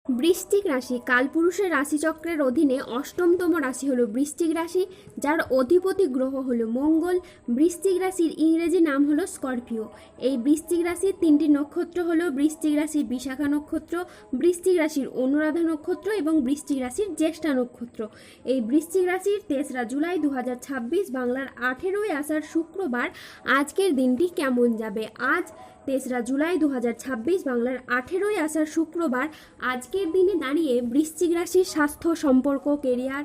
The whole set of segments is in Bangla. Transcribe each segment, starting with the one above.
বৃশ্চিক রাশি কালপুরুষের রাশিচক্রের অধীনে অষ্টমতম রাশি হলো বৃশ্চিক রাশি, যার অধিপতি গ্রহ হলো মঙ্গল। বৃশ্চিক রাশির ইংরেজি নাম হলো স্করপিও। এই বৃশ্চিক রাশির তিনটি নক্ষত্র হলো বৃশ্চিক রাশির বিশাখা নক্ষত্র, বৃশ্চিক রাশির অনুরাধা নক্ষত্র এবং বৃশ্চিক রাশির জ্যেষ্ঠা নক্ষত্র। এই বৃশ্চিক রাশির 3রা জুলাই 2026 বাংলার 18ই আষাঢ় শুক্রবার আজকের দিনটি কেমন যাবে। আজ 3রা জুলাই 2026 বাংলার 18ই আষাঢ় শুক্রবার আজকের দিনে দাঁড়িয়ে বৃশ্চিক রাশির স্বাস্থ্য, সম্পর্ক, কেরিয়ার,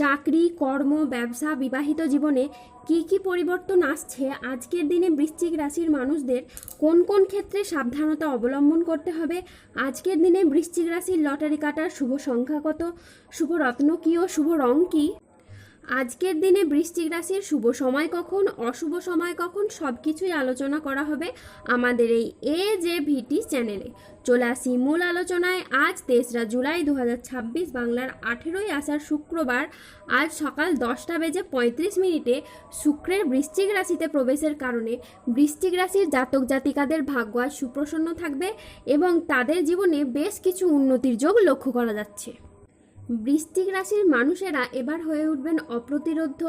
চাকরি, কর্ম, ব্যবসা, বিবাহিত জীবনে কী কী পরিবর্তন আসছে, আজকের দিনে বৃশ্চিক রাশির মানুষদের কোন কোন ক্ষেত্রে সাবধানতা অবলম্বন করতে হবে, আজকের দিনে বৃশ্চিক রাশির লটারি কাটার শুভ সংখ্যা কত, শুভ রত্ন কী ও শুভ রং কী, আজকের দিনে বৃশ্চিক রাশির শুভ সময় কখন, অশুভ সময় কখন, সব কিছুই আলোচনা করা হবে আমাদের এই AJVT চ্যানেলে। চলে আসি মূল আলোচনায়। আজ 3রা জুলাই 2026 বাংলার 18ই আষাঢ় শুক্রবার আজ সকাল 10:35 শুক্রের বৃশ্চিক রাশিতে প্রবেশের কারণে বৃশ্চিক রাশির জাতক জাতিকাদের ভাগ্য আজ সুপ্রসন্ন থাকবে এবং তাদের জীবনে বেশ কিছু উন্নতির যোগ লক্ষ্য করা যাচ্ছে। বৃশ্চিক রাশির মানুষেরা এবার হয়ে উঠবেন অপ্রতিরোধ্য,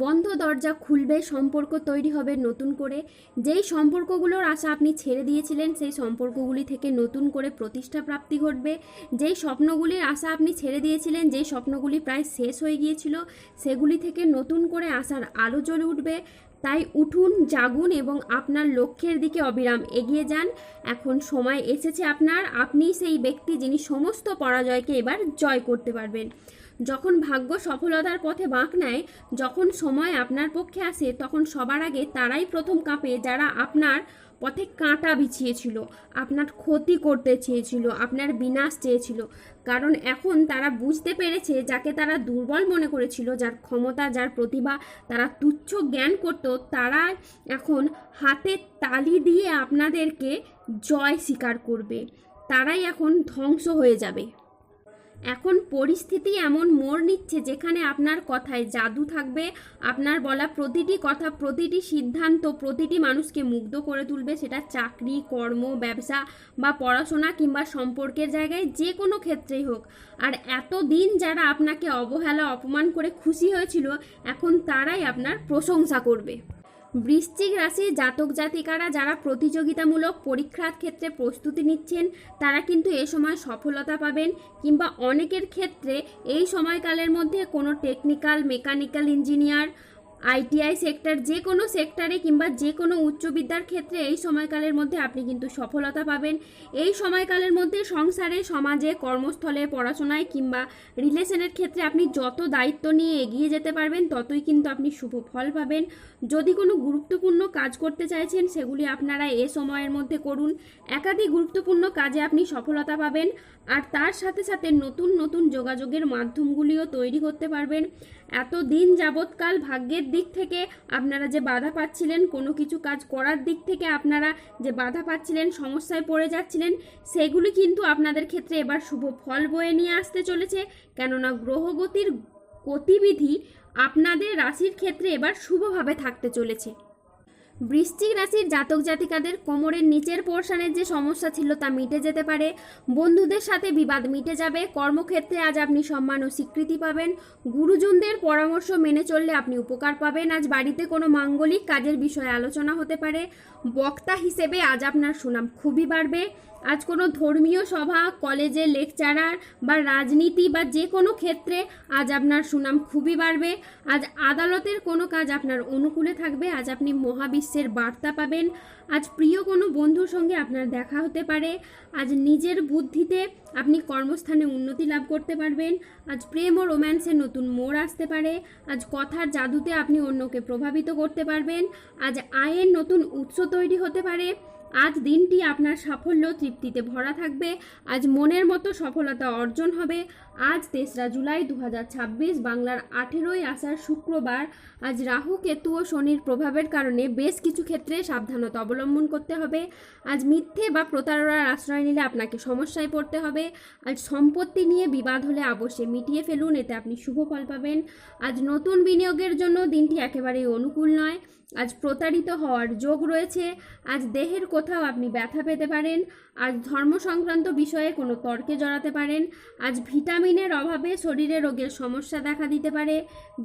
বন্ধ দরজা খুলবে, সম্পর্ক তৈরি হবে নতুন করে। যেই সম্পর্কগুলোর আশা আপনি ছেড়ে দিয়েছিলেন সেই সম্পর্কগুলি থেকে নতুন করে প্রতিষ্ঠা প্রাপ্তি ঘটবে। যেই স্বপ্নগুলির আশা আপনি ছেড়ে দিয়েছিলেন, যেই স্বপ্নগুলি প্রায় শেষ হয়ে গিয়েছিল, সেগুলি থেকে নতুন করে আশার আলো জ্বলে উঠবে। তাই উঠুন, জাগুন এবং আপনার লক্ষ্যের দিকে অবিরাম এগিয়ে যান। এখন সময় এসেছে আপনি সেই ব্যক্তি যিনি সমস্ত পরাজয়কে এবার জয় করতে পারবেন। যখন ভাগ্য সফলতার পথে বাঁক নেয়, যখন সময় আপনার পক্ষে আসে, তখন সবার আগে তারাই প্রথম কাঁপে যারা আপনার পথে কাঁটা বিছিয়েছিল, আপনার ক্ষতি করতে চেয়েছিল, আপনার বিনাশ চেয়েছিল। কারণ এখন তারা বুঝতে পেরেছে যাকে তারা দুর্বল মনে করেছিল, যার ক্ষমতা, যার প্রতিভা তারা তুচ্ছ জ্ঞান করত, তারা এখন হাতে তালি দিয়ে আপনাদেরকে জয় স্বীকার করবে। তারাই এখন ধ্বংস হয়ে যাবে। এখন পরিস্থিতি এমন মোড় নিচ্ছে যেখানে আপনার কথায় জাদু থাকবে। আপনার বলা প্রতিটি কথা, প্রতিটি সিদ্ধান্ত প্রতিটি মানুষকে মুগ্ধ করে তুলবে। সেটা চাকরি, কর্ম, ব্যবসা বা পড়াশোনা কিংবা সম্পর্কের জায়গায় যে কোনো ক্ষেত্রেই হোক। আর এতদিন যারা আপনাকে অবহেলা, অপমান করে খুশি হয়েছিল, এখন তারাই আপনার প্রশংসা করবে। বৃশ্চিক রাশির জাতক জাতিকারা যারা প্রতিযোগিতামূলক পরীক্ষার ক্ষেত্রে প্রস্তুতি নিচ্ছেন, তারা কিন্তু এ সময় সফলতা পাবেন। কিংবা অনেকের ক্ষেত্রে এই সময়কালের মধ্যে কোনো technical, mechanical engineer, ITI sector, যে কোনো সেক্টরে কিংবা যে কোনো উচ্চ বিদ্যার ক্ষেত্রে এই সময়কালের মধ্যে আপনি কিন্তু সফলতা পাবেন। এই সময়কালের মধ্যে সংসারে, সমাজে, কর্মস্থলে, পড়াশোনায় কিংবা রিলেশনের ক্ষেত্রে আপনি যত দায়িত্ব নিয়ে এগিয়ে যেতে পারবেন, ততই কিন্তু আপনি শুভ ফল পাবেন। যদি কোনো গুরুত্বপূর্ণ কাজ করতে চাইছেন, সেগুলি আপনারা এ সময়ের মধ্যে করুন। একাধিক গুরুত্বপূর্ণ কাজে আপনি সফলতা পাবেন। আর তার সাথে সাথে নতুন নতুন যোগাযোগের মাধ্যমগুলিও তৈরি করতে পারবেন। এতদিন যাবৎকাল ভাগ্যের দিক থেকে আপনারা যে বাধা পাচ্ছিলেন, কোনো কিছু কাজ করার দিক থেকে আপনারা যে বাধা পাচ্ছিলেন, সমস্যায় পড়ে যাচ্ছিলেন, সেগুলি কিন্তু আপনাদের ক্ষেত্রে এবার শুভ ফল বয়ে নিয়ে আসতে চলেছে। কেননা গ্রহগতির গতিবিধি আপনাদের রাশির ক্ষেত্রে এবার শুভভাবে থাকতে চলেছে। বৃশ্চিক রাশির জাতক জাতিকাদের কোমরের নিচের পোর্শনের যে সমস্যা ছিল তা মিটে যেতে পারে। বন্ধুদের সাথে বিবাদ মিটে যাবে। কর্মক্ষেত্রে আজ আপনি সম্মান ও স্বীকৃতি পাবেন। গুরুজনদের পরামর্শ মেনে চললে আপনি উপকার পাবেন। আজ বাড়িতে কোনো মাঙ্গলিক কাজের বিষয়ে আলোচনা হতে পারে। বক্তা হিসেবে আজ আপনার সুনাম খুবই বাড়বে। আজ কোনো ধর্মীয় সভা, কলেজের লেকচারার বা রাজনীতি বা যে কোনো ক্ষেত্রে আজ আপনার সুনাম খুবই বাড়বে। আজ আদালতের কোনো কাজ আপনার অনুকূলে থাকবে। আজ আপনি মহাবিশ্বের বার্তা পাবেন। আজ প্রিয় কোনো বন্ধুর সঙ্গে আপনার দেখা হতে পারে। আজ নিজের বুদ্ধিতে আপনি কর্মস্থানে উন্নতি লাভ করতে পারবেন। আজ প্রেম ও রোম্যান্সের নতুন মোড় আসতে পারে। আজ কথার জাদুতে আপনি অন্যকে প্রভাবিত করতে পারবেন। আজ আয়ের নতুন উৎস তৈরি হতে পারে। আজ দিনটি আপনার সাফল্য, তৃপ্তিতে ভরা থাকবে। আজ মনের মতো সফলতা অর্জন হবে। আজ 3রা জুলাই 2026 বাংলার 18ই আষাঢ় শুক্রবার আজ রাহু, কেতু ও শনির প্রভাবের কারণে বেশ কিছু ক্ষেত্রে সাবধানতা অবলম্বন করতে হবে। আজ মিথ্যে বা প্রতারণার আশ্রয় নিলে আপনাকে সমস্যায় পড়তে হবে। আজ সম্পত্তি নিয়ে বিবাদ হলে অবশ্যই মিটিয়ে ফেলুন, এতে আপনি শুভ ফল পাবেন। আজ নতুন বিনিয়োগের জন্য দিনটি একেবারেই অনুকূল নয়। আজ প্রতারিত হওয়ার যোগ রয়েছে। আজ দেহের কোথাও আপনি ব্যথা পেতে পারেন। আজ ধর্ম সংক্রান্ত বিষয়ে কোনো তর্কে জড়াতে পারেন। আজ ভিটামিনের অভাবে শরীরে রোগের সমস্যা দেখা দিতে পারে।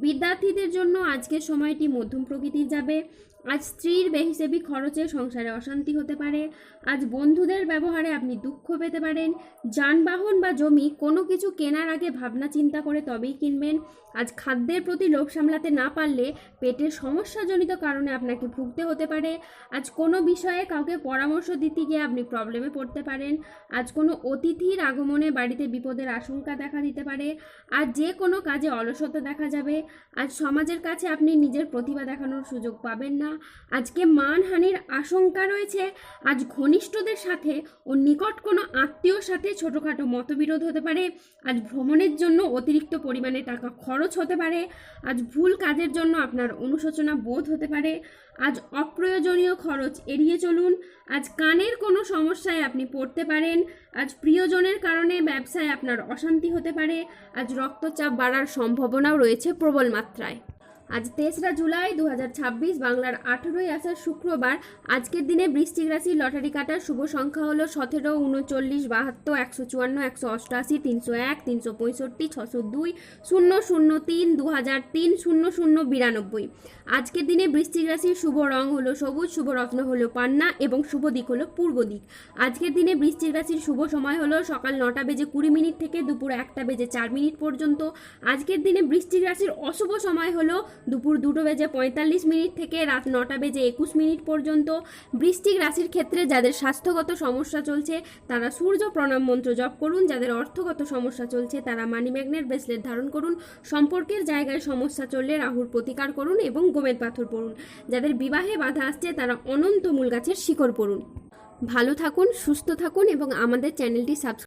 বিদ্যার্থীদের জন্য আজকের সময়টি মধ্যম প্রকৃতির যাবে। আজ স্ত্রীর বেহিসেবি খরচে সংসারে অশান্তি হতে পারে। আজ বন্ধুদের ব্যবহারে আপনি দুঃখ পেতে পারেন। যানবাহন বা জমি কোনো কিছু কেনার আগে ভাবনা চিন্তা করে তবেই কিনবেন। আজ খাদ্যের প্রতি লোভ সামলাতে না পারলে পেটের সমস্যাজনিত কারণে আপনাকে ভুগতে হতে পারে। আজ কোনো বিষয়ে কাউকে পরামর্শ দিতে গিয়ে আপনি প্রবলেমে পড়তে পারেন। আজ কোনো অতিথির আগমনে বাড়িতে বিপদের আশঙ্কা দেখা দিতে পারে। আজ যে কোনো কাজে অলসতা দেখা যাবে। আজ সমাজের কাছে আপনি নিজের প্রতিভা দেখানোর সুযোগ পাবেন না। আজকে মানহানির আশঙ্কা রয়েছে। আজ ঘনিষ্ঠদের সাথে ও নিকট কোনো আত্মীয়র সাথে ছোটোখাটো মতবিরোধ হতে পারে। আজ ভ্রমণের জন্য অতিরিক্ত পরিমাণে টাকা খরচ হতে পারে। আজ ভুল কাজের জন্য আপনার অনুশোচনা বোধ হতে পারে। আজ অপ্রয়োজনীয় খরচ এড়িয়ে চলুন। আজ কানের কোনো সমস্যায় আপনি পড়তে পারেন। আজ প্রিয়জনের কারণে ব্যবসায় আপনার অশান্তি হতে পারে। আজ রক্তচাপ বাড়ার সম্ভাবনাও রয়েছে প্রবল মাত্রায়। আজ 3রা জুলাই 2026 বাংলার 18ই আষাঢ় শুক্রবার। আজকের দিনে বৃশ্চিক রাশির লটারি কাটার শুভ সংখ্যা হলো 17, 39, 72, 154, 188, 301, 365, 602, 003, 2003, 0092। আজকের দিনে বৃশ্চিক রাশির শুভ রং হলো সবুজ, শুভ রত্ন হলো পান্না এবং শুভ দিক হলো পূর্ব দিক। আজকের দিনে বৃশ্চিক রাশির শুভ সময় হলো সকাল 9:20 থেকে দুপুর 1:04 পর্যন্ত। আজকের দিনে বৃশ্চিক রাশির অশুভ সময় হলো দুপুর 2:45 থেকে রাত 9:21 পর্যন্ত। বৃশ্চিক রাশির ক্ষেত্রে যাদের স্বাস্থ্যগত সমস্যা চলছে তারা সূর্য প্রণাম মন্ত্র জপ করুন। যাদের অর্থগত সমস্যা চলছে তারা মানি ম্যাগনেট ব্রেসলেট ধারণ করুন। সম্পর্কের জায়গায় সমস্যা চললে রাহুর প্রতিকার করুন এবং গোমেদ পাথর পড়ুন। যাদের বিবাহে বাধা আসছে তারা অনন্ত মূল গাছের শিকড় পড়ুন। ভালো থাকুন, সুস্থ থাকুন এবং আমাদের চ্যানেলটি সাবস্ক্রাইব